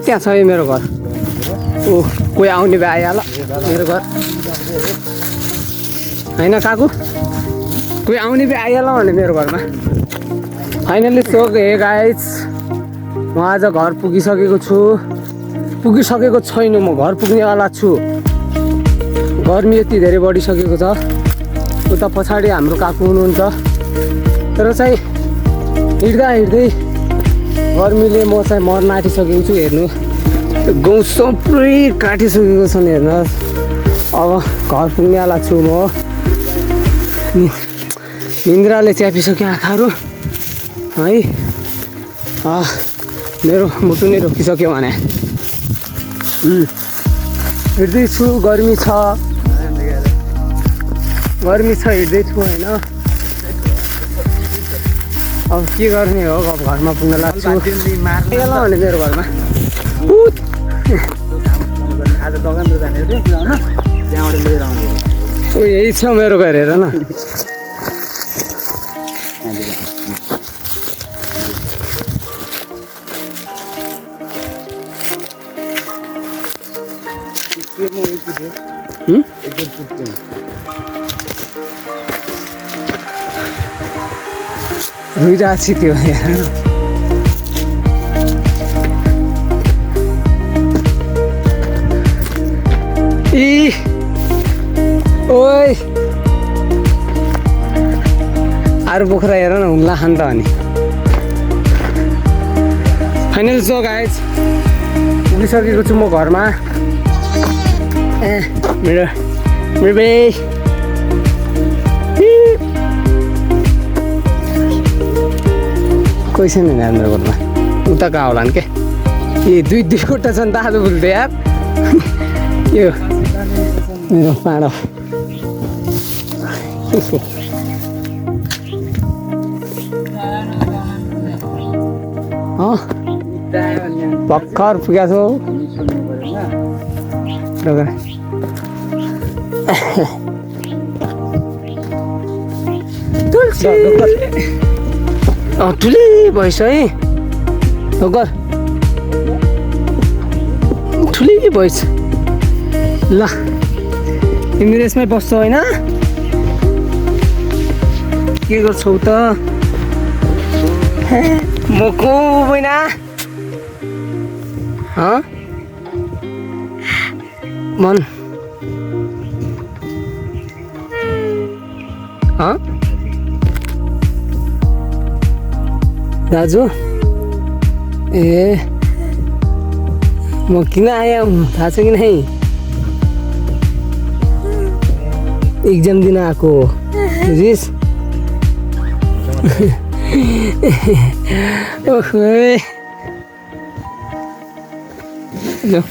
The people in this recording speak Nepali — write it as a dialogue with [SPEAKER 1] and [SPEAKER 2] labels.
[SPEAKER 1] त्यहाँ छ है मेरो घर ऊ कोही आउने भए आइहाल मेरो घर होइन काकु कोही आउने भए आइहाल भने मेरो घरमा फाइनली सो हे गाइज म आज घर पुगिसकेको छैन म घर पुग्नेवाला छु गर्मी यति धेरै बढिसकेको छ उता पछाडि हाम्रो काकु हुनुहुन्छ तर चाहिँ हिँड्दै गर्मीले म चाहिँ मर्न आँटिसकेको छु हेर्नु गाउँ सबै काटिसकेको छ नि हेर्नु अब घर पुग्नेवाला छु म निन्द्राले च्यापिसक्यो आँखाहरू है मेरो मुटु नै रोकिसक्यो भने हिँड्दैछु गर्मी छ हिँड्दैछु होइन अब के गर्ने हो अब घरमा पुग्न लाग्छु भने मेरो घरमा
[SPEAKER 2] आज दोकान जाने त्यहाँबाट लिएर आउने
[SPEAKER 1] यही छ मेरो घर हेर न रुइरहेको छु त्यो ओइ अरू पोखरा हेर न हुम्ला खान त अनि फाइनल सो गाइज पुगिसकेको छु म घरमा मेरो कोही छैन यार मेरो घरमा उता कहाँ होला नि के दुईवटा छन् त आज भुल्दै यार यो मेरो पाँडो भर्खर पुगेको छु ठुलै भएछ है गर ठुलै भएछ ल तिमी यसमै बस्छौ होइन के गर्छौ त म को होइन मन दाजु ए म किन आएँ थाहा छ कि नै एक्जाम दिन आएको बुझिस् ल